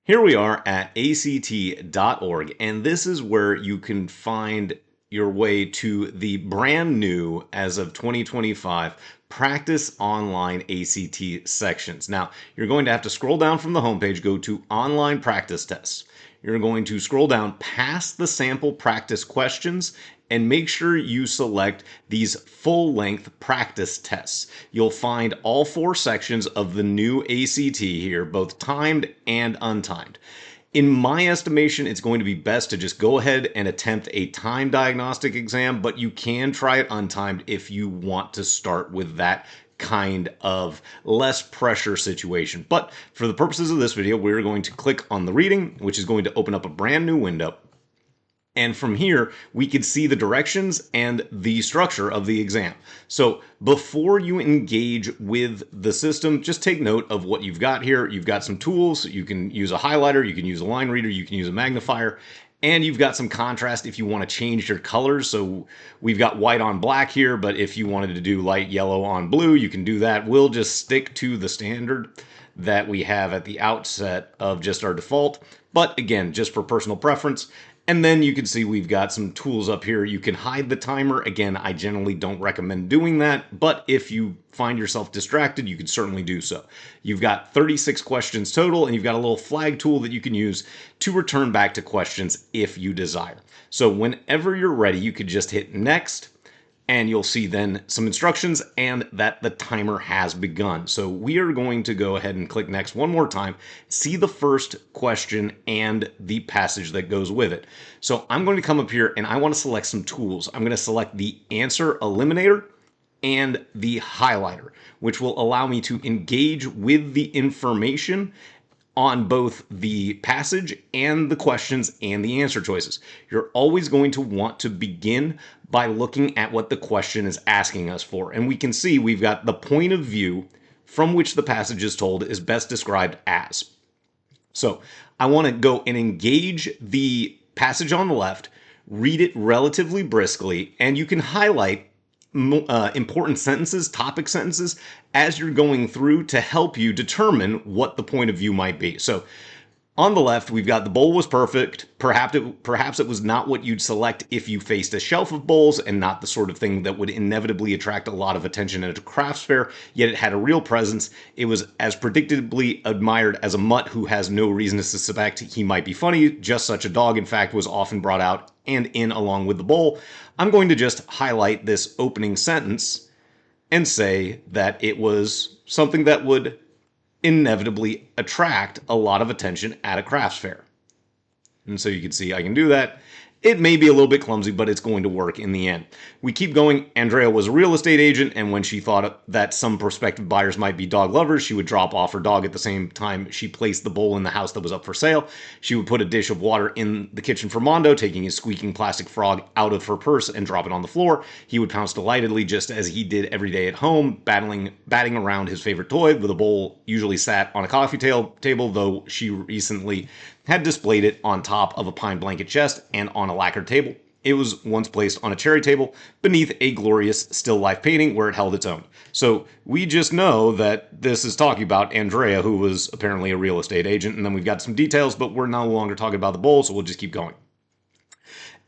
Here we are at ACT.org, and this is where you can find your way to the brand new, as of 2025, Practice Online ACT sections. Now, you're going to have to scroll down from the homepage, go to Online Practice Tests. You're going to scroll down past the sample practice questions and make sure you select these full-length practice tests. You'll find all 4 sections of the new ACT here, both timed and untimed. In my estimation, it's going to be best to just go ahead and attempt a time diagnostic exam, but you can try it untimed if you want to start with that kind of less pressure situation. But for the purposes of this video, we're going to click on the reading, which is going to open up a brand new window. And from here, we can see the directions and the structure of the exam. So before you engage with the system, just take note of what you've got here. You've got some tools. You can use a highlighter, you can use a line reader, you can use a magnifier, and you've got some contrast if you want to change your colors. So we've got white on black here, but if you wanted to do light yellow on blue, you can do that. We'll just stick to the standard that we have at the outset of just our default. But again, just for personal preference. And then you can see we've got some tools up here. You can hide the timer. Again, I generally don't recommend doing that, but if you find yourself distracted, you can certainly do so. You've got 36 questions total, and you've got a little flag tool that you can use to return back to questions if you desire. So whenever you're ready, you could just hit next, and you'll see then some instructions and that the timer has begun. So we are going to go ahead and click next one more time, see the first question and the passage that goes with it. So I'm going to come up here and I want to select some tools. I'm going to select the answer eliminator and the highlighter, which will allow me to engage with the information on both the passage and the questions and the answer choices. You're always going to want to begin by looking at what the question is asking us for. And we can see we've got the point of view from which the passage is told is best described as. So I want to go and engage the passage on the left, read it relatively briskly, and you can highlight important sentences, topic sentences, as you're going through to help you determine what the point of view might be. So on the left, we've got the bowl was perfect. Perhaps it was not what you'd select if you faced a shelf of bowls and not the sort of thing that would inevitably attract a lot of attention at a crafts fair, yet it had a real presence. It was as predictably admired as a mutt who has no reason to suspect he might be funny. Just such a dog, in fact, was often brought out and in along with the bowl. I'm going to just highlight this opening sentence and say that it was something that would inevitably attract a lot of attention at a crafts fair. And so you can see I can do that. It may be a little bit clumsy, but it's going to work in the end. We keep going. Andrea was a real estate agent, and when she thought that some prospective buyers might be dog lovers, she would drop off her dog at the same time she placed the bowl in the house that was up for sale. She would put a dish of water in the kitchen for Mondo, taking his squeaking plastic frog out of her purse and drop it on the floor. He would pounce delightedly, just as he did every day at home, batting around his favorite toy. The bowl usually sat on a coffee table, though she recently had displayed it on top of a pine blanket chest and on a lacquered table. It was once placed on a cherry table beneath a glorious still life painting where it held its own. So we just know that this is talking about Andrea, who was apparently a real estate agent, and then we've got some details, but we're no longer talking about the bowl, so we'll just keep going.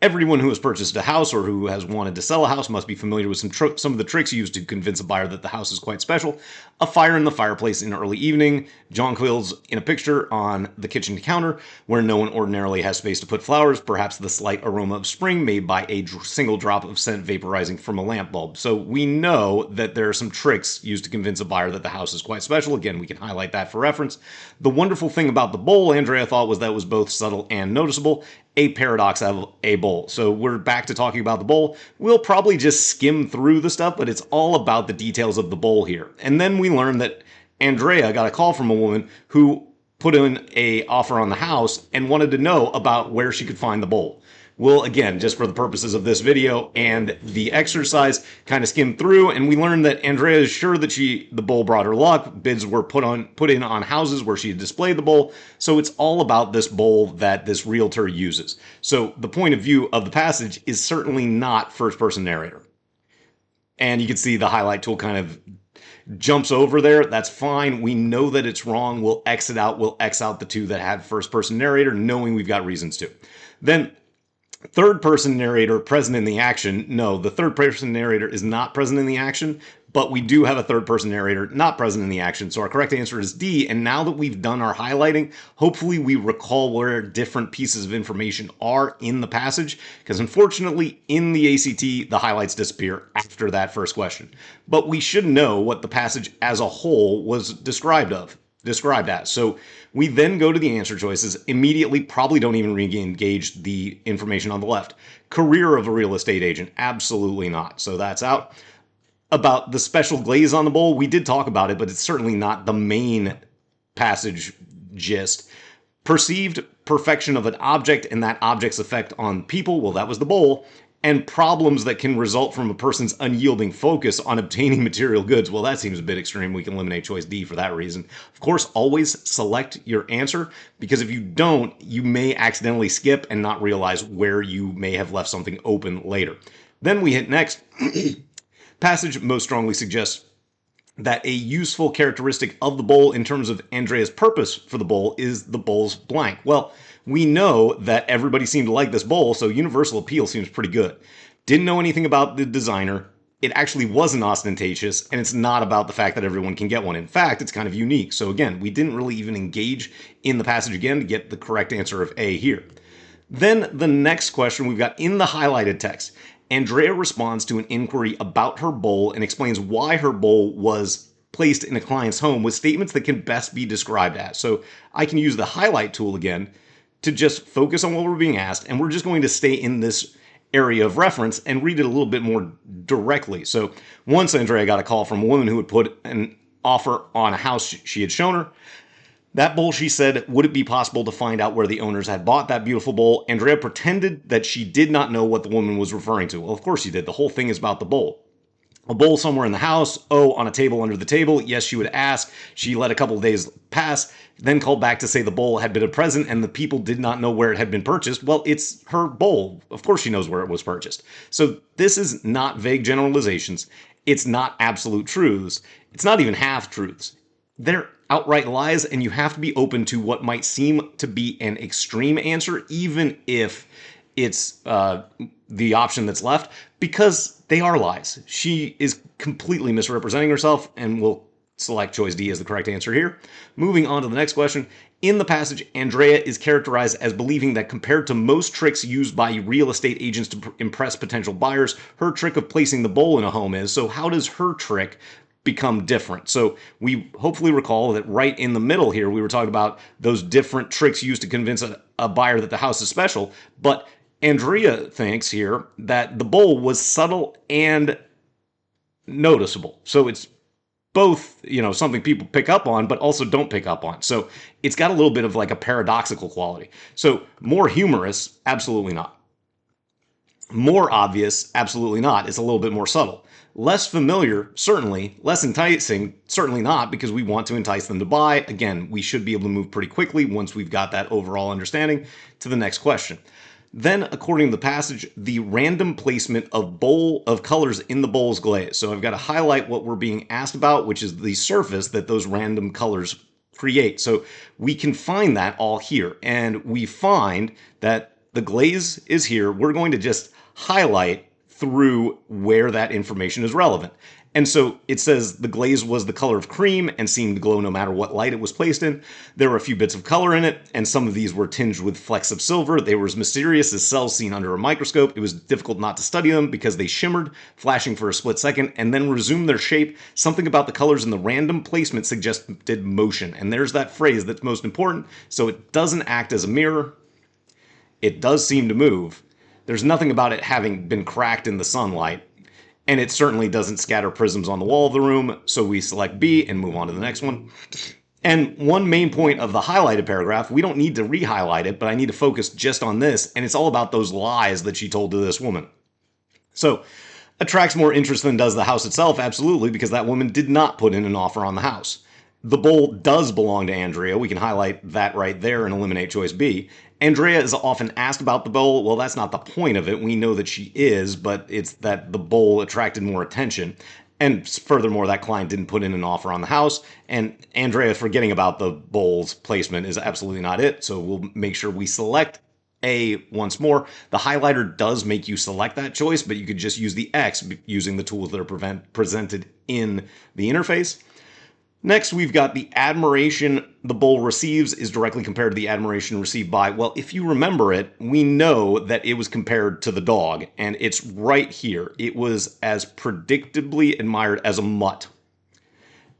Everyone who has purchased a house or who has wanted to sell a house must be familiar with some of the tricks used to convince a buyer that the house is quite special. A fire in the fireplace in early evening, jonquils in a picture on the kitchen counter where no one ordinarily has space to put flowers, perhaps the slight aroma of spring made by a single drop of scent vaporizing from a lamp bulb. So we know that there are some tricks used to convince a buyer that the house is quite special. Again, we can highlight that for reference. The wonderful thing about the bowl, Andrea thought, was that it was both subtle and noticeable. A paradox of a bowl. So we're back to talking about the bowl. We'll probably just skim through the stuff, but it's all about the details of the bowl here. And then we learn that Andrea got a call from a woman who put in an offer on the house and wanted to know about where she could find the bowl. We'll, again, just for the purposes of this video and the exercise, kind of skim through, and we learned that Andrea is sure that the bowl brought her luck. Bids were put in on houses where she had displayed the bowl. So it's all about this bowl that this realtor uses. So the point of view of the passage is certainly not first-person narrator. And you can see the highlight tool kind of jumps over there, that's fine. We know that it's wrong. We'll X it out. We'll X out the two that had first person narrator, knowing we've got reasons to. Then third person narrator present in the action. No, the third person narrator is not present in the action, but we do have a third person narrator not present in the action. So our correct answer is D. And now that we've done our highlighting, hopefully we recall where different pieces of information are in the passage, because unfortunately in the ACT, the highlights disappear after that first question. But we should know what the passage as a whole was described as. So we then go to the answer choices, immediately probably don't even re-engage the information on the left. Career of a real estate agent, absolutely not. So that's out. About the special glaze on the bowl, we did talk about it, but it's certainly not the main passage gist. Perceived perfection of an object and that object's effect on people, well, that was the bowl. And problems that can result from a person's unyielding focus on obtaining material goods. Well, that seems a bit extreme. We can eliminate choice D for that reason. Of course, always select your answer, because if you don't, you may accidentally skip and not realize where you may have left something open later. Then we hit next. Passage most strongly suggests that a useful characteristic of the bowl in terms of Andrea's purpose for the bowl is the bowl's blank. Well, we know that everybody seemed to like this bowl, so universal appeal seems pretty good. Didn't know anything about the designer. It actually wasn't ostentatious, and it's not about the fact that everyone can get one. In fact, it's kind of unique. So again, we didn't really even engage in the passage again to get the correct answer of A here. Then the next question we've got in the highlighted text. Andrea responds to an inquiry about her bowl and explains why her bowl was placed in a client's home with statements that can best be described as. So I can use the highlight tool again to just focus on what we're being asked, and we're just going to stay in this area of reference and read it a little bit more directly. So once Andrea got a call from a woman who had put an offer on a house she had shown her. That bowl, she said, would it be possible to find out where the owners had bought that beautiful bowl? Andrea pretended that she did not know what the woman was referring to. Well, of course she did. The whole thing is about the bowl. A bowl somewhere in the house. Oh, on a table under the table. Yes, she would ask. She let a couple of days pass, then called back to say the bowl had been a present and the people did not know where it had been purchased. Well, it's her bowl. Of course she knows where it was purchased. So this is not vague generalizations. It's not absolute truths. It's not even half-truths. They're outright lies, and you have to be open to what might seem to be an extreme answer, even if it's the option that's left, because they are lies. She is completely misrepresenting herself, and we'll select choice D as the correct answer here. Moving on to the next question. In the passage, Andrea is characterized as believing that compared to most tricks used by real estate agents to impress potential buyers, her trick of placing the bowl in a home is. So how does her trick become different? So we hopefully recall that right in the middle here, we were talking about those different tricks used to convince a buyer that the house is special. But Andrea thinks here that the bowl was subtle and noticeable. So it's both, something people pick up on, but also don't pick up on. So it's got a little bit of like a paradoxical quality. So more humorous, absolutely not. More obvious, absolutely not. It's a little bit more subtle. Less familiar, certainly. Less enticing, certainly not, because we want to entice them to buy. Again, we should be able to move pretty quickly once we've got that overall understanding to the next question. Then, according to the passage, the random placement of colors in the bowl's glaze. So I've got to highlight what we're being asked about, which is the surface that those random colors create. So we can find that all here. And we find that the glaze is here. We're going to just highlight through where that information is relevant. And so it says the glaze was the color of cream and seemed to glow no matter what light it was placed in. There were a few bits of color in it, and some of these were tinged with flecks of silver. They were as mysterious as cells seen under a microscope. It was difficult not to study them because they shimmered, flashing for a split second, and then resumed their shape. Something about the colors in the random placement suggested motion. And there's that phrase that's most important. So it doesn't act as a mirror. It does seem to move. There's nothing about it having been cracked in the sunlight. And it certainly doesn't scatter prisms on the wall of the room, so we select B and move on to the next one. And one main point of the highlighted paragraph, we don't need to re-highlight it, but I need to focus just on this, and it's all about those lies that she told to this woman. So, attracts more interest than does the house itself, absolutely, because that woman did not put in an offer on the house. The bowl does belong to Andrea. We can highlight that right there and eliminate choice B. Andrea is often asked about the bowl. Well, that's not the point of it. We know that she is, but it's that the bowl attracted more attention. And furthermore, that client didn't put in an offer on the house. And Andrea forgetting about the bowl's placement is absolutely not it. So we'll make sure we select A once more. The highlighter does make you select that choice, but you could just use the X using the tools that are presented in the interface. Next, we've got the admiration the bull receives is directly compared to the admiration received by, well, if you remember it, we know that it was compared to the dog, and it's right here. It was as predictably admired as a mutt.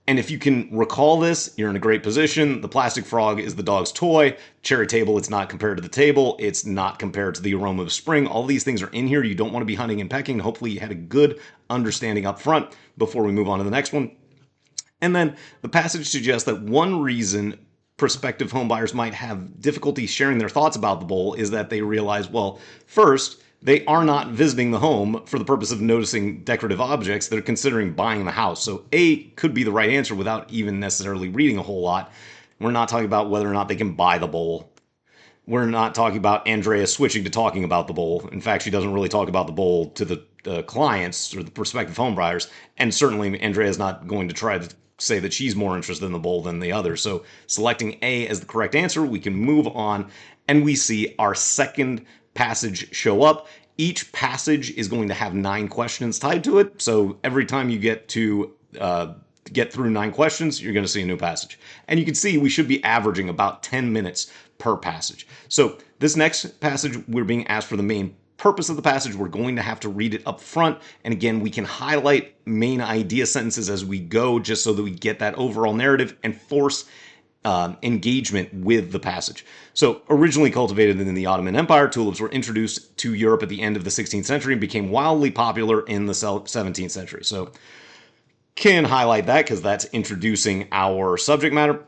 And if you can recall this, you're in a great position. The plastic frog is the dog's toy. Cherry table, it's not compared to the table. It's not compared to the aroma of spring. All these things are in here. You don't want to be hunting and pecking. Hopefully you had a good understanding up front before we move on to the next one. And then the passage suggests that one reason prospective homebuyers might have difficulty sharing their thoughts about the bowl is that they realize, well, first, they are not visiting the home for the purpose of noticing decorative objects. They're considering buying the house. So A could be the right answer without even necessarily reading a whole lot. We're not talking about whether or not they can buy the bowl. We're not talking about Andrea switching to talking about the bowl. In fact, she doesn't really talk about the bowl to the clients or the prospective home buyers. And certainly Andrea is not going to try to say that she's more interested in the bowl than the other. So selecting A as the correct answer, we can move on and we see our second passage show up. Each passage is going to have 9 questions tied to it. So every time you get to get through 9 questions, you're going to see a new passage. And you can see we should be averaging about 10 minutes per passage. So this next passage, we're being asked for the main purpose of the passage. We're going to have to read it up front. And again, we can highlight main idea sentences as we go, just so that we get that overall narrative and force engagement with the passage. So originally cultivated in the Ottoman Empire, tulips were introduced to Europe at the end of the 16th century and became wildly popular in the 17th century. So can highlight that because that's introducing our subject matter.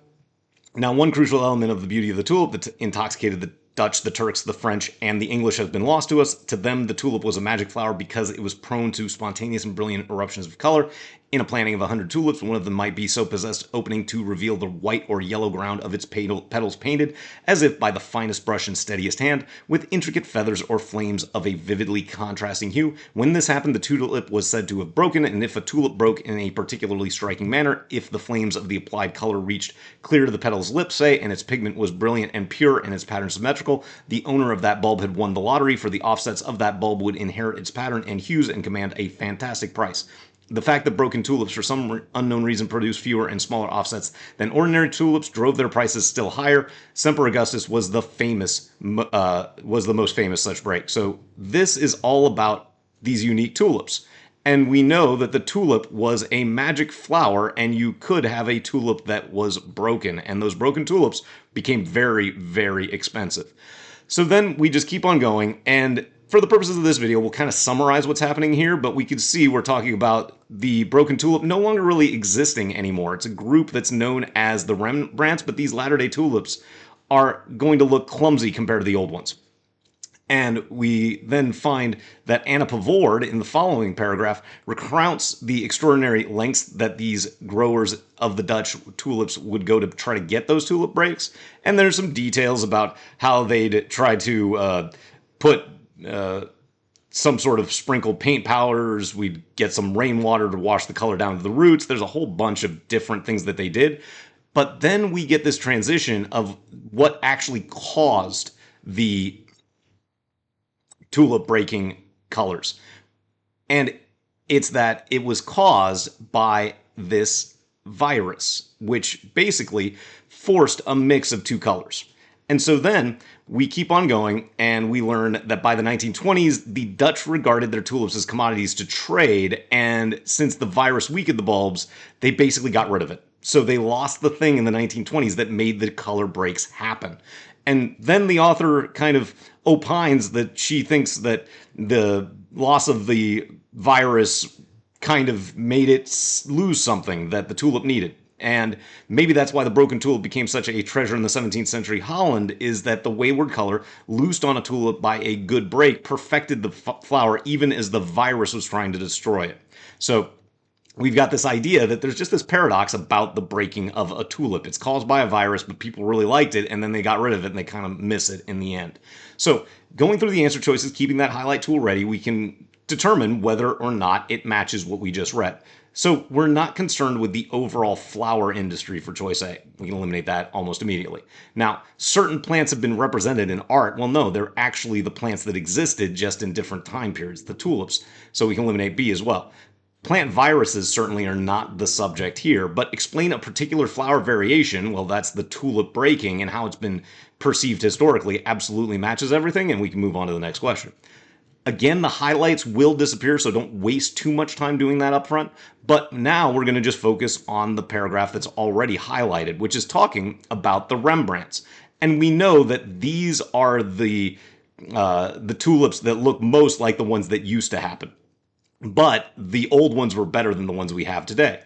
Now, one crucial element of the beauty of the tulip that intoxicated the Dutch, the Turks, the French, and the English has been lost to us. To them, the tulip was a magic flower because it was prone to spontaneous and brilliant eruptions of color. In a planting of 100 tulips, one of them might be so possessed opening to reveal the white or yellow ground of its petals painted, as if by the finest brush and steadiest hand, with intricate feathers or flames of a vividly contrasting hue. When this happened, the tulip was said to have broken, and if a tulip broke in a particularly striking manner, if the flames of the applied color reached clear to the petal's lips, say, and its pigment was brilliant and pure and its pattern symmetrical, the owner of that bulb had won the lottery, for the offsets of that bulb would inherit its pattern and hues and command a fantastic price. The fact that broken tulips for some unknown reason produce fewer and smaller offsets than ordinary tulips drove their prices still higher. Semper Augustus was the most famous such break. So this is all about these unique tulips. And we know that the tulip was a magic flower, and you could have a tulip that was broken, and those broken tulips became very, very expensive. So then we just keep on going, and for the purposes of this video, we'll kind of summarize what's happening here, but we can see we're talking about the broken tulip no longer really existing anymore. It's a group that's known as the Rembrandts, but these latter-day tulips are going to look clumsy compared to the old ones. And we then find that Anna Pavord, in the following paragraph, recounts the extraordinary lengths that these growers of the Dutch tulips would go to try to get those tulip breaks. And there's some details about how they'd try to put some sort of sprinkled paint powders. We'd get some rainwater to wash the color down to the roots. There's a whole bunch of different things that they did. But then we get this transition of what actually caused the tulip breaking colors. And it's that it was caused by this virus, which basically forced a mix of two colors. And so then we keep on going, and we learn that by the 1920s, the Dutch regarded their tulips as commodities to trade, and since the virus weakened the bulbs, they basically got rid of it. So they lost the thing in the 1920s that made the color breaks happen. And then the author kind of opines that she thinks that the loss of the virus kind of made it lose something that the tulip needed. And maybe that's why the broken tulip became such a treasure in the 17th century Holland, is that the wayward color loosed on a tulip by a good break perfected the flower even as the virus was trying to destroy it. So we've got this idea that there's just this paradox about the breaking of a tulip. It's caused by a virus, but people really liked it, and then they got rid of it, and they kind of miss it in the end. So going through the answer choices, keeping that highlight tool ready, we can determine whether or not it matches what we just read. So we're not concerned with the overall flower industry for choice A. We can eliminate that almost immediately. Now, certain plants have been represented in art. Well, no, they're actually the plants that existed just in different time periods, the tulips. So we can eliminate B as well. Plant viruses certainly are not the subject here, but explain a particular flower variation, well, that's the tulip breaking and how it's been perceived historically, absolutely matches everything, and we can move on to the next question. Again, the highlights will disappear, so don't waste too much time doing that up front. But now we're going to just focus on the paragraph that's already highlighted, which is talking about the Rembrandts. And we know that these are the tulips that look most like the ones that used to happen. But the old ones were better than the ones we have today.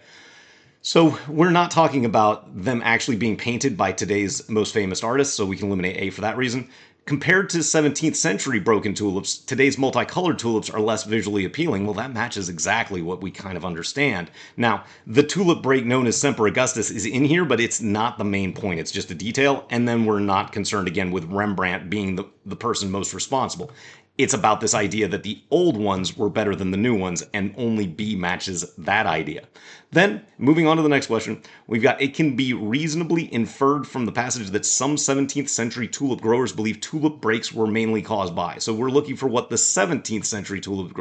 So we're not talking about them actually being painted by today's most famous artists, so we can eliminate A for that reason. Compared to 17th century broken tulips, today's multicolored tulips are less visually appealing. Well, that matches exactly what we kind of understand. Now, the tulip break known as Semper Augustus is in here, but it's not the main point. It's just a detail. And then we're not concerned again with Rembrandt being the person most responsible. It's about this idea that the old ones were better than the new ones, and only B matches that idea. Then, moving on to the next question, we've got it can be reasonably inferred from the passage that some 17th century tulip growers believe tulip breaks were mainly caused by. So we're looking for what the 17th century tulip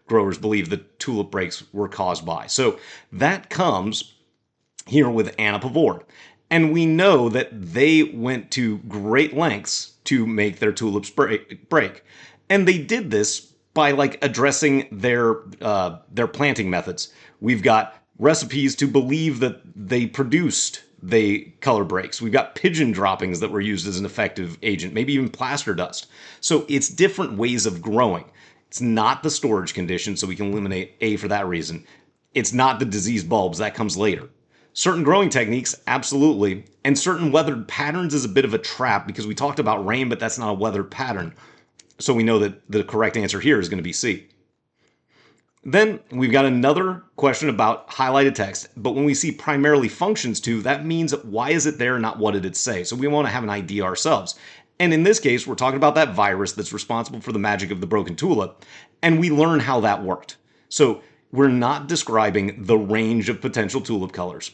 growers believe the tulip breaks were caused by. So that comes here with Anna Pavord. And we know that they went to great lengths to make their tulips break. And they did this by addressing their planting methods. We've got recipes to believe that they produced the color breaks. We've got pigeon droppings that were used as an effective agent, maybe even plaster dust. So it's different ways of growing. It's not the storage condition, so we can eliminate A for that reason. It's not the diseased bulbs, that comes later. Certain growing techniques, absolutely. And certain weathered patterns is a bit of a trap because we talked about rain, but that's not a weathered pattern. So we know that the correct answer here is going to be C. Then we've got another question about highlighted text, but when we see primarily functions to, that means why is it there, not what did it say? So we want to have an idea ourselves. And in this case, we're talking about that virus that's responsible for the magic of the broken tulip, and we learn how that worked. So we're not describing the range of potential tulip colors.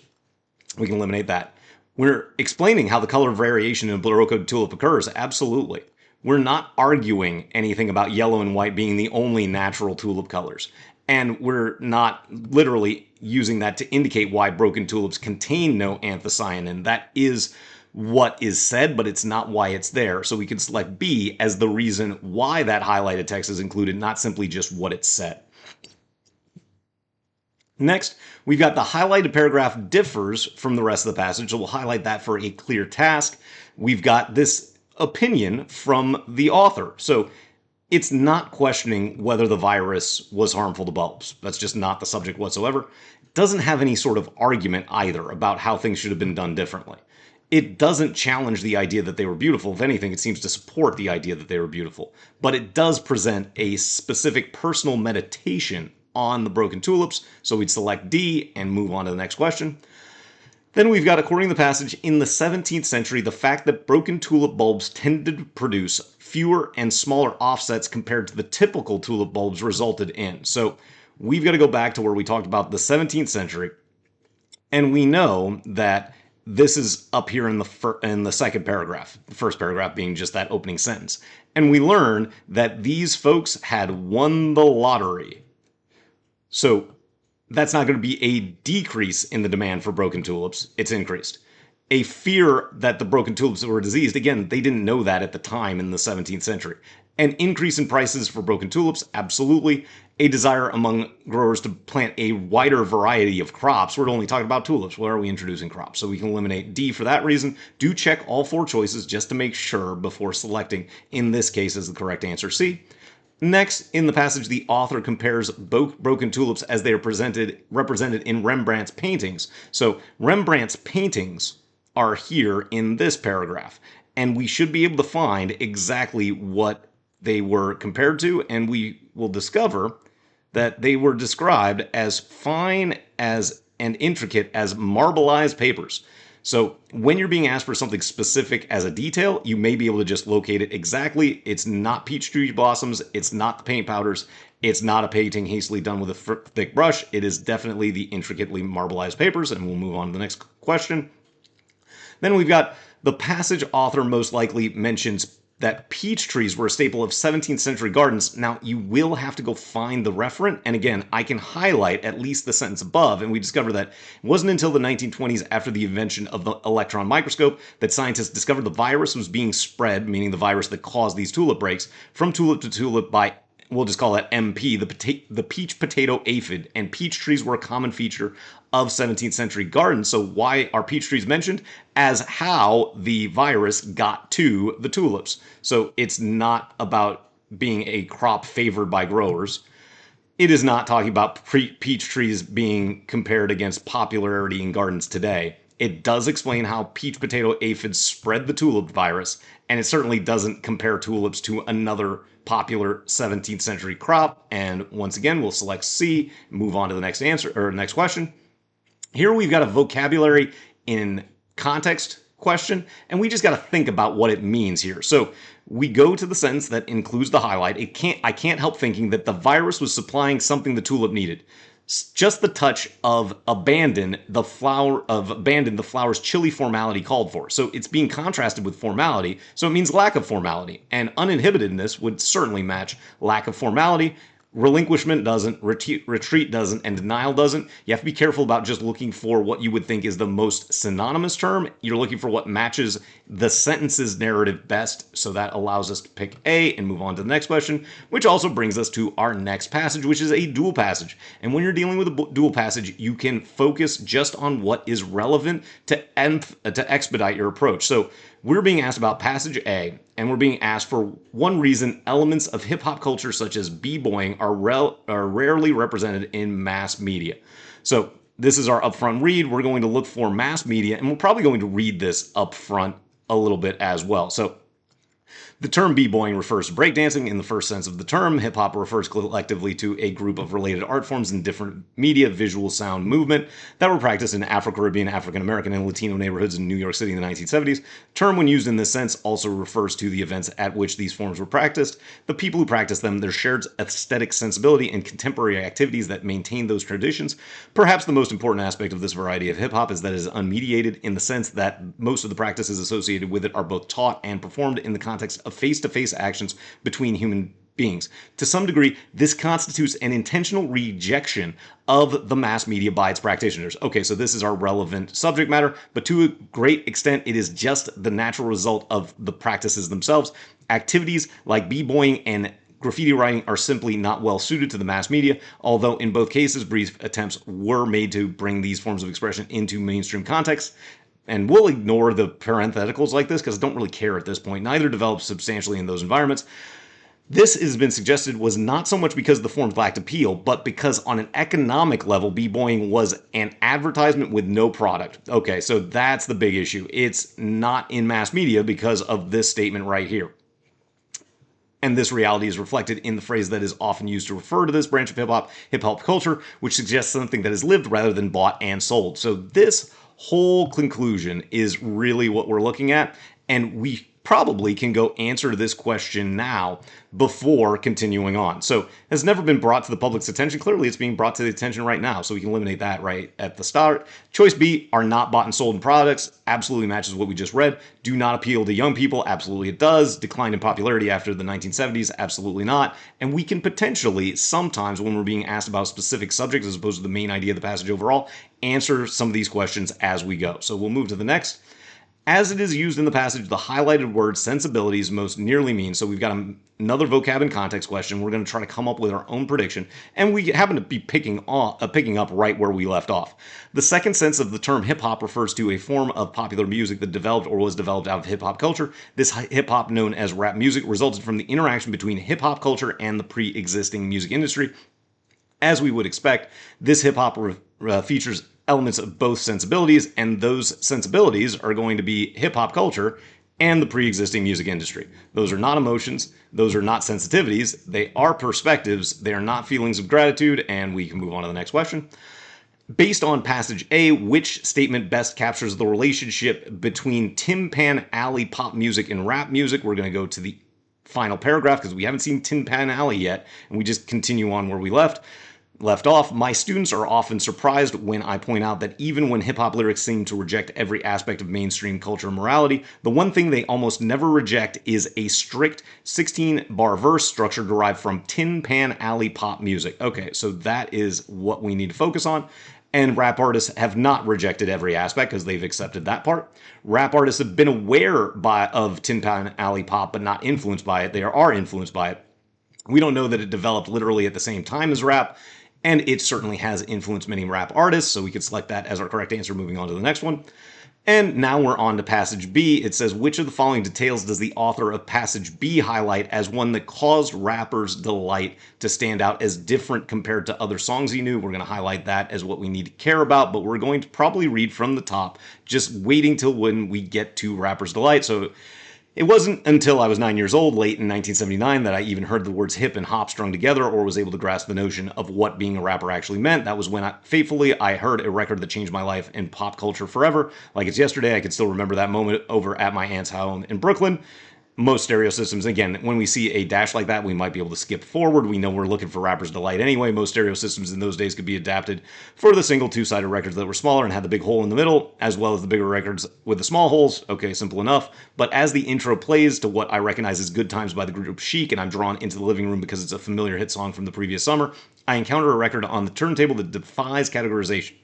We can eliminate that. We're explaining how the color variation in a Barocco tulip occurs, absolutely. We're not arguing anything about yellow and white being the only natural tulip colors. And we're not literally using that to indicate why broken tulips contain no anthocyanin. That is what is said, but it's not why it's there. So we can select B as the reason why that highlighted text is included, not simply just what it said. Next, we've got the highlighted paragraph differs from the rest of the passage, so we'll highlight that for a clear task. We've got this opinion from the author. So it's not questioning whether the virus was harmful to bulbs. That's just not the subject whatsoever. It doesn't have any sort of argument either about how things should have been done differently. It doesn't challenge the idea that they were beautiful. If anything, it seems to support the idea that they were beautiful. But it does present a specific personal meditation on the broken tulips. So we'd select D and move on to the next question. Then we've got, according to the passage, in the 17th century, the fact that broken tulip bulbs tended to produce fewer and smaller offsets compared to the typical tulip bulbs resulted in. So we've got to go back to where we talked about the 17th century, and we know that this is up here in the second paragraph, the first paragraph being just that opening sentence. And we learn that these folks had won the lottery. So that's not going to be a decrease in the demand for broken tulips. It's increased. A fear that the broken tulips were diseased, again, they didn't know that at the time in the 17th century. An increase in prices for broken tulips, absolutely. A desire among growers to plant a wider variety of crops. We're only talking about tulips. Where are we introducing crops? So we can eliminate D for that reason. Do check all four choices just to make sure before selecting, in this case, as the correct answer C. Next, in the passage, the author compares broken tulips as they are represented in Rembrandt's paintings. So Rembrandt's paintings are here in this paragraph, and we should be able to find exactly what they were compared to, and we will discover that they were described as fine as and intricate as marbleized papers. So when you're being asked for something specific as a detail, you may be able to just locate it exactly. It's not peach tree blossoms. It's not the paint powders. It's not a painting hastily done with a thick brush. It is definitely the intricately marbleized papers, and we'll move on to the next question. Then we've got the passage author most likely mentions that peach trees were a staple of 17th century gardens. Now, you will have to go find the referent, and again, I can highlight at least the sentence above, and we discover that it wasn't until the 1920s, after the invention of the electron microscope, that scientists discovered the virus was being spread, meaning the virus that caused these tulip breaks, from tulip to tulip by, we'll just call that MP, the peach potato aphid, and peach trees were a common feature of 17th century gardens. So why are peach trees mentioned? As how the virus got to the tulips. So it's not about being a crop favored by growers. It is not talking about peach trees being compared against popularity in gardens today. It does explain how peach potato aphids spread the tulip virus, and it certainly doesn't compare tulips to another popular 17th century crop. And once again, we'll select C, move on to the next answer or next question. Here we've got a vocabulary in context question, and we just got to think about what it means here. So we go to the sentence that includes the highlight. I can't help thinking that the virus was supplying something the tulip needed. Just the touch of abandon the flower's chilly formality called for. So it's being contrasted with formality, so it means lack of formality. And uninhibitedness would certainly match lack of formality. Relinquishment doesn't, retreat doesn't, and denial doesn't. You have to be careful about just looking for what you would think is the most synonymous term. You're looking for what matches the sentence's narrative best, so that allows us to pick A and move on to the next question, which also brings us to our next passage, which is a dual passage. And when you're dealing with a dual passage, you can focus just on what is relevant to expedite your approach. So we're being asked about passage A, and we're being asked for one reason elements of hip-hop culture such as b-boying are rarely represented in mass media. So this is our upfront read. We're going to look for mass media, and we're probably going to read this upfront a little bit as well. So the term b-boying refers to breakdancing in the first sense of the term. Hip-hop refers collectively to a group of related art forms in different media, visual, sound, movement that were practiced in Afro-Caribbean, African-American, and Latino neighborhoods in New York City in the 1970s. The term, when used in this sense, also refers to the events at which these forms were practiced, the people who practiced them, their shared aesthetic sensibility, and contemporary activities that maintain those traditions. Perhaps the most important aspect of this variety of hip-hop is that it is unmediated in the sense that most of the practices associated with it are both taught and performed in the context of face-to-face actions between human beings. To some degree, this constitutes an intentional rejection of the mass media by its practitioners. Okay, so this is our relevant subject matter, but to a great extent, it is just the natural result of the practices themselves. Activities like b-boying and graffiti writing are simply not well suited to the mass media, although in both cases, brief attempts were made to bring these forms of expression into mainstream context. And we'll ignore the parentheticals like this because I don't really care at this point. Neither developed substantially in those environments. This has been suggested was not so much because the forms lacked appeal, but because on an economic level, b-boying was an advertisement with no product. Okay, so that's the big issue. It's not in mass media because of this statement right here. And this reality is reflected in the phrase that is often used to refer to this branch of hip-hop culture, which suggests something that is lived rather than bought and sold. So this whole conclusion is really what we're looking at, and we probably can go answer this question now before continuing on. So it has never been brought to the public's attention. Clearly, it's being brought to the attention right now, so we can eliminate that right at the start. Choice B, are not bought and sold in products. Absolutely matches what we just read. Do not appeal to young people. Absolutely it does. Declined in popularity after the 1970s. Absolutely not. And we can potentially, sometimes when we're being asked about specific subjects as opposed to the main idea of the passage overall, answer some of these questions as we go. So we'll move to the next. As it is used in the passage, the highlighted word sensibilities most nearly means, so we've got another vocab and context question. We're going to try to come up with our own prediction, and we happen to be picking up right where we left off. The second sense of the term hip-hop refers to a form of popular music that developed or was developed out of hip-hop culture. This hip-hop, known as rap music, resulted from the interaction between hip-hop culture and the pre-existing music industry. As we would expect, this hip-hop features elements of both sensibilities, and those sensibilities are going to be hip-hop culture and the pre-existing music industry. Those are not emotions. Those are not sensitivities. They are perspectives. They are not feelings of gratitude, and we can move on to the next question. Based on passage A, which statement best captures the relationship between Tin Pan Alley pop music and rap music? We're going to go to the final paragraph because we haven't seen Tin Pan Alley yet, and we just continue on where we left off. My students are often surprised when I point out that even when hip-hop lyrics seem to reject every aspect of mainstream culture and morality, the one thing they almost never reject is a strict 16-bar verse structure derived from Tin Pan Alley pop music. Okay, so that is what we need to focus on. And rap artists have not rejected every aspect because they've accepted that part. Rap artists have been aware of Tin Pan Alley pop, but not influenced by it. They are influenced by it. We don't know that it developed literally at the same time as rap, and it certainly has influenced many rap artists, so we could select that as our correct answer moving on to the next one. And now we're on to passage B. It says, which of the following details does the author of passage B highlight as one that caused rappers' delight to stand out as different compared to other songs he knew? We're going to highlight that as what we need to care about, but we're going to probably read from the top, just waiting till when we get to rappers' delight. So it wasn't until I was 9 years old, late in 1979, that I even heard the words hip and hop strung together or was able to grasp the notion of what being a rapper actually meant. That was when, I heard a record that changed my life and pop culture forever. Like it's yesterday, I can still remember that moment over at my aunt's home in Brooklyn. Most stereo systems, again, when we see a dash like that, we might be able to skip forward. We know we're looking for Rapper's Delight anyway. Most stereo systems in those days could be adapted for the single two-sided records that were smaller and had the big hole in the middle, as well as the bigger records with the small holes. Okay, simple enough. But as the intro plays to what I recognize as Good Times by the group Chic, and I'm drawn into the living room because it's a familiar hit song from the previous summer, I encounter a record on the turntable that defies categorization.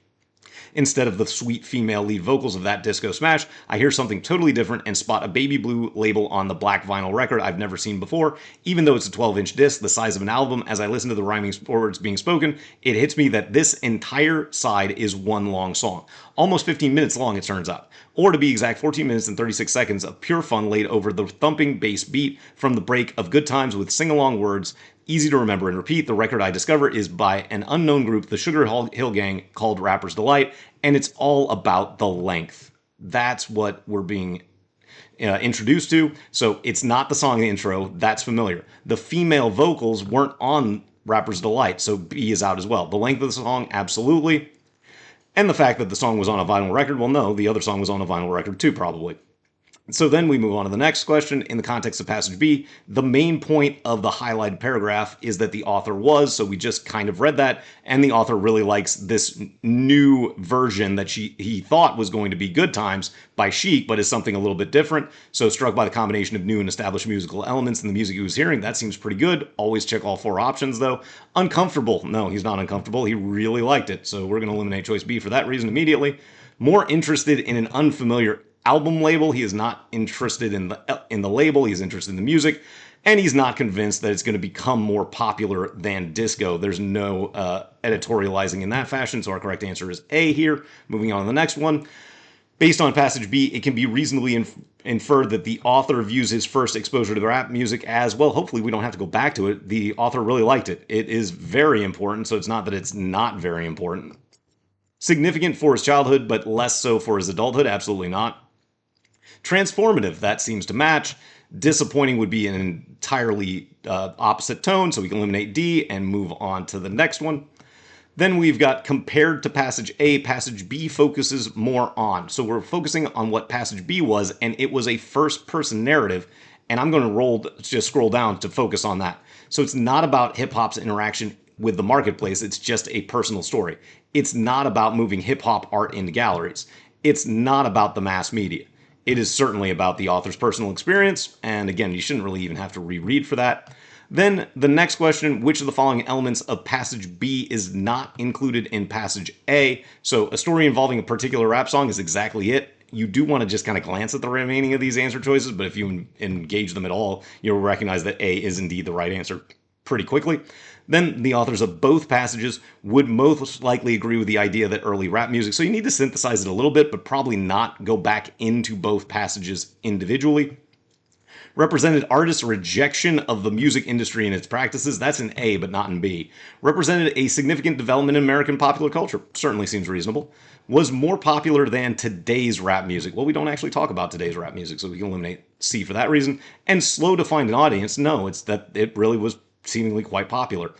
Instead of the sweet female lead vocals of that disco smash, I hear something totally different and spot a baby blue label on the black vinyl record I've never seen before. Even though it's a 12-inch disc, the size of an album, as I listen to the rhyming words being spoken, it hits me that this entire side is one long song. Almost 15 minutes long, it turns out. Or to be exact, 14 minutes and 36 seconds of pure fun laid over the thumping bass beat from the break of Good Times with sing-along words, easy to remember and repeat. The record I discover is by an unknown group, the Sugar Hill Gang, called Rapper's Delight, and it's all about the length. That's what we're being introduced to. So it's not the song intro, that's familiar. The female vocals weren't on Rapper's Delight, so B is out as well. The length of the song, absolutely. And the fact that the song was on a vinyl record, well, no, the other song was on a vinyl record too, probably. So then we move on to the next question. In the context of passage B, the main point of the highlighted paragraph is that the author was, so we just kind of read that, and the author really likes this new version that he thought was going to be Good Times by Chic, but is something a little bit different. So struck by the combination of new and established musical elements in the music he was hearing, that seems pretty good. Always check all four options, though. Uncomfortable. No, he's not uncomfortable. He really liked it. So we're going to eliminate choice B for that reason immediately. More interested in an unfamiliar album label. He is not interested in the label. He's interested in the music, and he's not convinced that it's going to become more popular than disco. There's no editorializing in that fashion, so our correct answer is A here. Moving on to the next one. Based on passage B, it can be reasonably inferred that the author views his first exposure to the rap music as, well, hopefully we don't have to go back to it. The author really liked it. It is very important, so it's not that it's not very important. Significant for his childhood, but less so for his adulthood? Absolutely not. Transformative, that seems to match. Disappointing would be an entirely opposite tone, so we can eliminate D and move on to the next one. Then we've got compared to passage A, passage B focuses more on. So we're focusing on what passage B was, and it was a first-person narrative, and I'm going to just scroll down to focus on that. So it's not about hip-hop's interaction with the marketplace, it's just a personal story. It's not about moving hip-hop art into galleries. It's not about the mass media. It is certainly about the author's personal experience, and again, you shouldn't really even have to reread for that. Then the next question, which of the following elements of passage B is not included in passage A? So a story involving a particular rap song is exactly it. You do want to just kind of glance at the remaining of these answer choices, but if you engage them at all, you'll recognize that A is indeed the right answer pretty quickly. Then the authors of both passages would most likely agree with the idea that early rap music, so you need to synthesize it a little bit, but probably not go back into both passages individually. Represented artists' rejection of the music industry and its practices, that's in A, but not in B. Represented a significant development in American popular culture, certainly seems reasonable. Was more popular than today's rap music. Well, we don't actually talk about today's rap music, so we can eliminate C for that reason. And slow to find an audience, no, it's that it really was seemingly quite popular.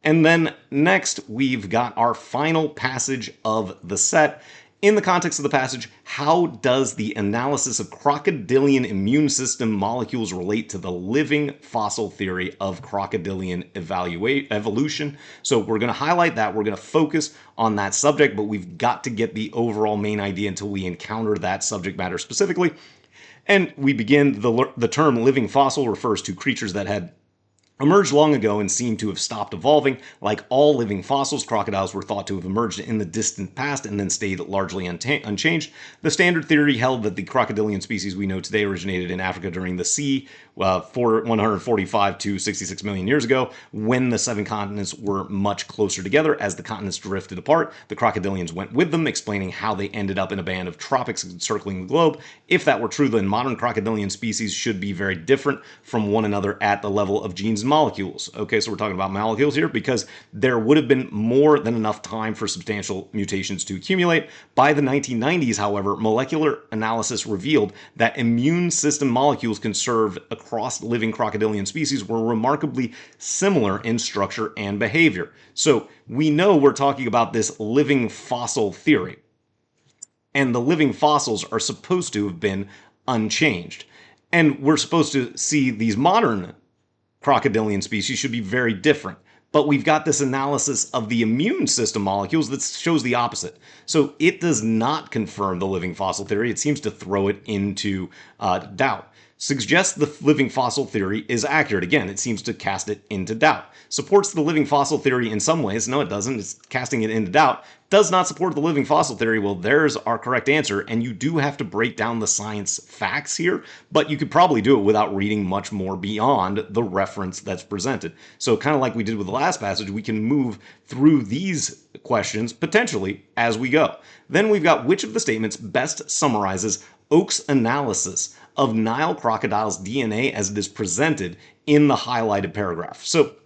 And then next, we've got our final passage of the set. In the context of the passage, how does the analysis of crocodilian immune system molecules relate to the living fossil theory of crocodilian evolution? So we're going to highlight that. We're going to focus on that subject, but we've got to get the overall main idea until we encounter that subject matter specifically. And we begin, the term living fossil refers to creatures that had emerged long ago and seem to have stopped evolving. Like all living fossils, crocodiles were thought to have emerged in the distant past and then stayed largely unchanged. The standard theory held that the crocodilian species we know today originated in Africa during the sea 145 to 66 million years ago, when the 7 continents were much closer together. As the continents drifted apart, the crocodilians went with them, explaining how they ended up in a band of tropics encircling the globe. If that were true, then modern crocodilian species should be very different from one another at the level of genes and molecules. Okay, so we're talking about molecules here because there would have been more than enough time for substantial mutations to accumulate. By the 1990s, however, molecular analysis revealed that immune system molecules conserved across living crocodilian species were remarkably similar in structure and behavior. So we know we're talking about this living fossil theory. And the living fossils are supposed to have been unchanged. And we're supposed to see these modern crocodilian species should be very different. But we've got this analysis of the immune system molecules that shows the opposite. So it does not confirm the living fossil theory. It seems to throw it into doubt. Suggests the living fossil theory is accurate. Again, it seems to cast it into doubt. Supports the living fossil theory in some ways. No, it doesn't. It's casting it into doubt. Does not support the living fossil theory. Well, there's our correct answer. And you do have to break down the science facts here, but you could probably do it without reading much more beyond the reference that's presented. So kind of like we did with the last passage, we can move through these questions potentially as we go. Then we've got which of the statements best summarizes Oakes' analysis of Nile crocodile's DNA as it is presented in the highlighted paragraph. So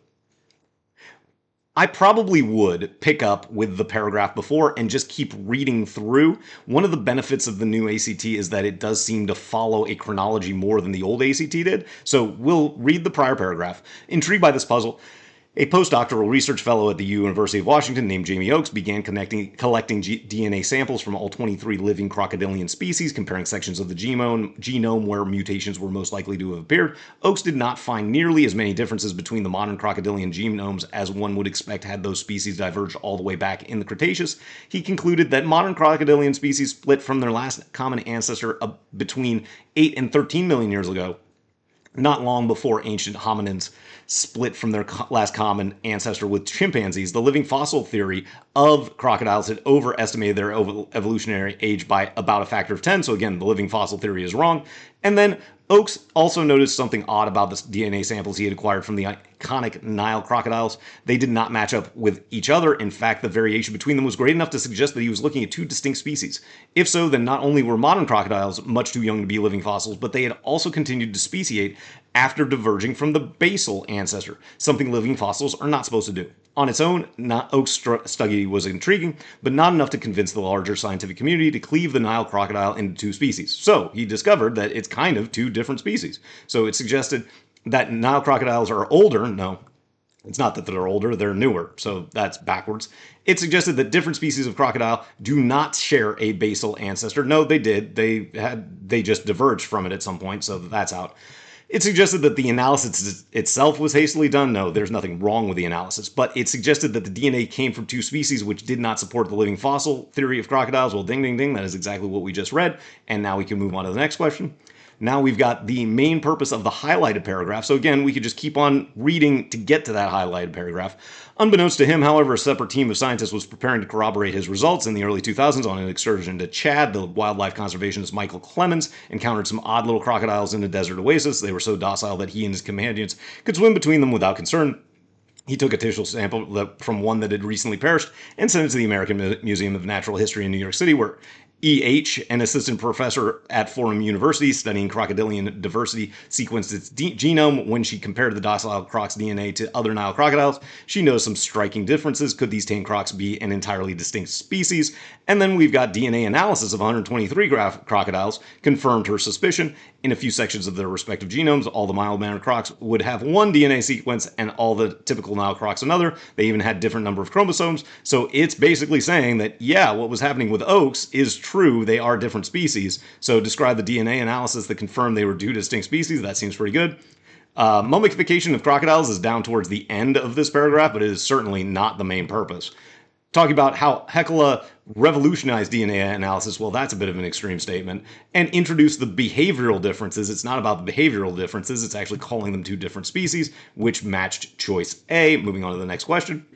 I probably would pick up with the paragraph before and just keep reading through. One of the benefits of the new ACT is that it does seem to follow a chronology more than the old ACT did. So we'll read the prior paragraph. Intrigued by this puzzle, a postdoctoral research fellow at the University of Washington named Jamie Oakes began collecting DNA samples from all 23 living crocodilian species, comparing sections of the genome where mutations were most likely to have appeared. Oakes did not find nearly as many differences between the modern crocodilian genomes as one would expect had those species diverged all the way back in the Cretaceous. He concluded that modern crocodilian species split from their last common ancestor between 8 and 13 million years ago, not long before ancient hominins split from their last common ancestor with chimpanzees. The living fossil theory of crocodiles had overestimated their evolutionary age by about a factor of 10. So again, the living fossil theory is wrong. And then Oakes also noticed something odd about the DNA samples he had acquired from the iconic Nile crocodiles. They did not match up with each other. In fact, the variation between them was great enough to suggest that he was looking at 2 distinct species. If so, then not only were modern crocodiles much too young to be living fossils, but they had also continued to speciate after diverging from the basal ancestor, something living fossils are not supposed to do. On its own, Oakes' study was intriguing, but not enough to convince the larger scientific community to cleave the Nile crocodile into 2 species. So he discovered that it's kind of 2 different species. So it suggested that Nile crocodiles are older. No, it's not that they're older, they're newer. So that's backwards. It suggested that different species of crocodile do not share a basal ancestor. No, they did. They just diverged from it at some point, so that's out. It suggested that the analysis itself was hastily done. No, there's nothing wrong with the analysis, but it suggested that the DNA came from 2 species which did not support the living fossil theory of crocodiles. Well, ding, ding, ding, that is exactly what we just read. And now we can move on to the next question. Now we've got the main purpose of the highlighted paragraph. So again, we could just keep on reading to get to that highlighted paragraph. Unbeknownst to him, however, a separate team of scientists was preparing to corroborate his results in the early 2000s on an excursion to Chad. The wildlife conservationist Michael Clemens encountered some odd little crocodiles in a desert oasis. They were so docile that he and his companions could swim between them without concern. He took a tissue sample from one that had recently perished and sent it to the American Museum of Natural History in New York City, where E.H., an assistant professor at Fordham University studying crocodilian diversity, sequenced its genome. When she compared the docile croc's DNA to other Nile crocodiles, she noticed some striking differences. Could these tame crocs be an entirely distinct species? And then we've got DNA analysis of 123 crocodiles confirmed her suspicion. in a few sections of their respective genomes. All the mild-mannered crocs would have one DNA sequence and all the typical Nile crocs another. They even had different number of chromosomes. So it's basically saying that, yeah, what was happening with oaks is true. They are different species. So describe the DNA analysis that confirmed they were two distinct species. That seems pretty good. Mummification of crocodiles is down towards the end of this paragraph, but it is certainly not the main purpose. Talking about how Haeckel revolutionized DNA analysis, well, that's a bit of an extreme statement, and introduced the behavioral differences. It's not about the behavioral differences, it's actually calling them two different species, which matched choice A. Moving on to the next question.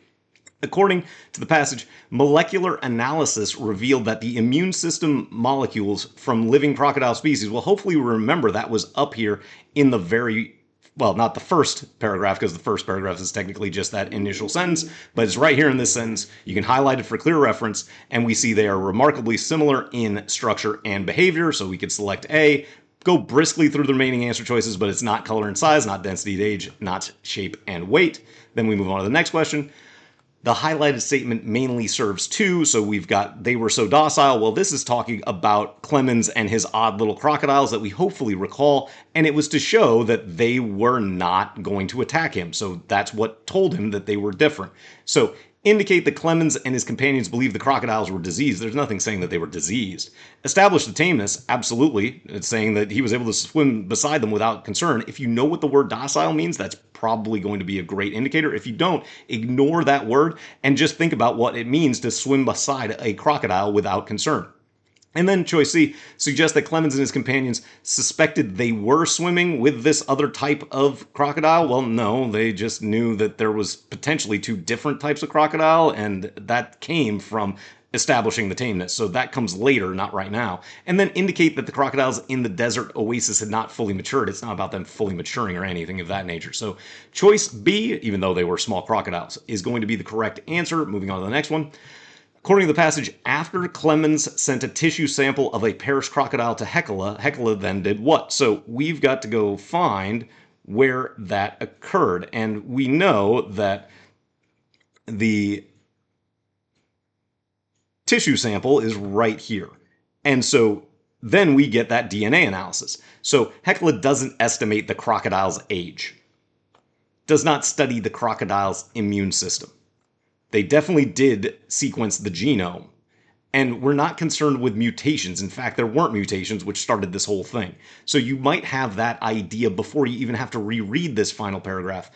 According to the passage, molecular analysis revealed that the immune system molecules from living crocodile species, well, hopefully you remember that was up here in the very, well, not the first paragraph, because the first paragraph is technically just that initial sentence, but it's right here in this sentence. You can highlight it for clear reference, and we see they are remarkably similar in structure and behavior, so we could select A, go briskly through the remaining answer choices, but it's not color and size, not density and age, not shape and weight. Then we move on to the next question. The highlighted statement mainly serves two, so we've got they were so docile. Well, this is talking about Clemens and his odd little crocodiles that we hopefully recall, and it was to show that they were not going to attack him. So that's what told him that they were different. So indicate that Clemens and his companions believed the crocodiles were diseased. There's nothing saying that they were diseased. Establish the tameness, absolutely. It's saying that he was able to swim beside them without concern. If you know what the word docile means, that's probably going to be a great indicator. If you don't, ignore that word and just think about what it means to swim beside a crocodile without concern. And then choice C suggests that Clemens and his companions suspected they were swimming with this other type of crocodile. Well, no, they just knew that there was potentially two different types of crocodile, and that came from establishing the tameness. So that comes later, not right now. And then indicate that the crocodiles in the desert oasis had not fully matured. It's not about them fully maturing or anything of that nature. So choice B, even though they were small crocodiles, is going to be the correct answer. Moving on to the next one. According to the passage, after Clemens sent a tissue sample of a perished crocodile to Haeckel, Haeckel then did what? So we've got to go find where that occurred. And we know that the tissue sample is right here. And so then we get that DNA analysis. So Haeckel doesn't estimate the crocodile's age, does not study the crocodile's immune system. They definitely did sequence the genome, and we're not concerned with mutations. In fact, there weren't mutations, which started this whole thing. So you might have that idea before you even have to reread this final paragraph,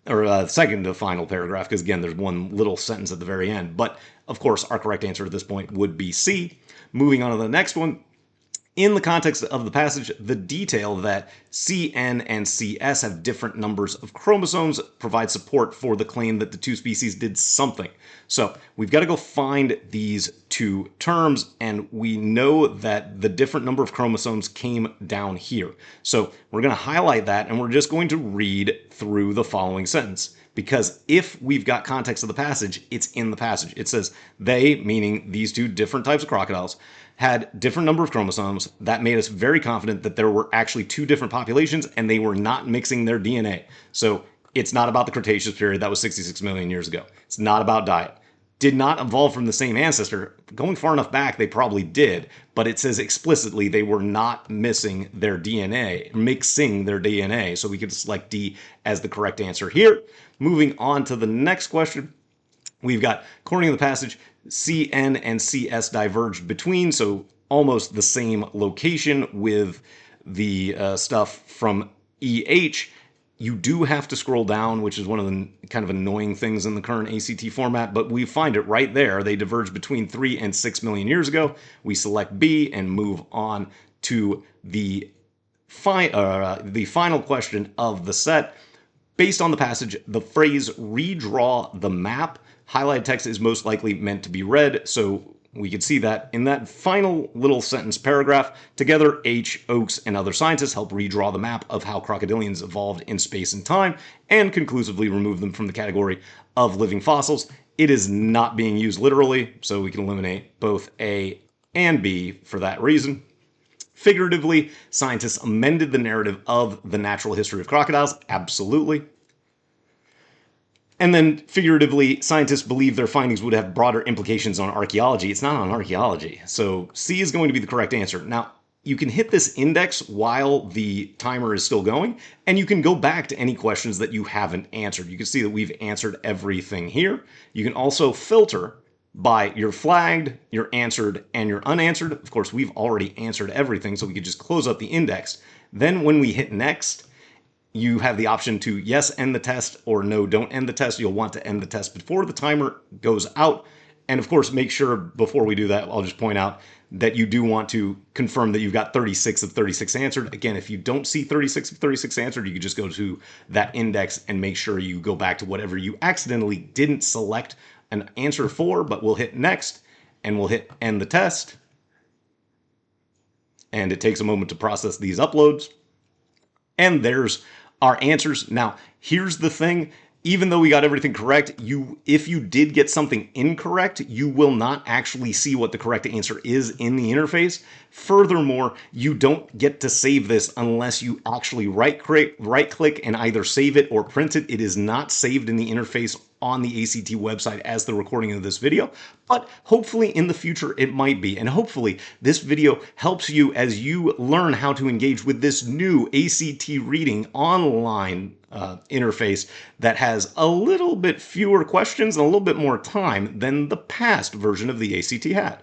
or second to final paragraph, because again, there's one little sentence at the very end. But of course, our correct answer at this point would be C. Moving on to the next one. In the context of the passage, the detail that CN and CS have different numbers of chromosomes provides support for the claim that the two species did something. So we've got to go find these two terms, and we know that the different number of chromosomes came down here. So we're going to highlight that, and we're just going to read through the following sentence. Because if we've got context of the passage, it's in the passage. It says, they, meaning these two different types of crocodiles, had different number of chromosomes. That made us very confident that there were actually two different populations and they were not mixing their DNA. So it's not about the Cretaceous period. That was 66 million years ago. It's not about diet. Did not evolve from the same ancestor. Going far enough back, they probably did, but it says explicitly they were not mixing their DNA. So we could select D as the correct answer here. Moving on to the next question. We've got, according to the passage, CN and CS diverged between, so almost the same location with the stuff from EH. You do have to scroll down, which is one of the kind of annoying things in the current ACT format, but we find it right there. They diverged between 3 and 6 million years ago. We select B and move on to the final question of the set. Based on the passage, the phrase redraw the map, highlighted text is most likely meant to be read, so we could see that in that final little sentence paragraph. Together, H, Oakes, and other scientists help redraw the map of how crocodilians evolved in space and time, and conclusively remove them from the category of living fossils. It is not being used literally, so we can eliminate both A and B for that reason. Figuratively, scientists amended the narrative of the natural history of crocodiles, absolutely. And then, figuratively, scientists believe their findings would have broader implications on archaeology. It's not on archaeology. So C is going to be the correct answer. Now, you can hit this index while the timer is still going, and you can go back to any questions that you haven't answered. You can see that we've answered everything here. You can also filter by your flagged, your answered, and your unanswered. Of course, we've already answered everything, so we could just close up the index. Then when we hit next, you have the option to yes, end the test, or no, don't end the test. You'll want to end the test before the timer goes out. And of course, make sure before we do that, I'll just point out that you do want to confirm that you've got 36 of 36 answered. Again, if you don't see 36 of 36 answered, you can just go to that index and make sure you go back to whatever you accidentally didn't select an answer for, but we'll hit next and we'll hit end the test. And it takes a moment to process these uploads. And there's our answers. Now, here's the thing. Even though we got everything correct, if you did get something incorrect, you will not actually see what the correct answer is in the interface. Furthermore, you don't get to save this unless you actually right-click and either save it or print it. It is not saved in the interface on the ACT website as the recording of this video, but hopefully in the future it might be. And hopefully this video helps you as you learn how to engage with this new ACT reading online interface that has a little bit fewer questions and a little bit more time than the past version of the ACT had.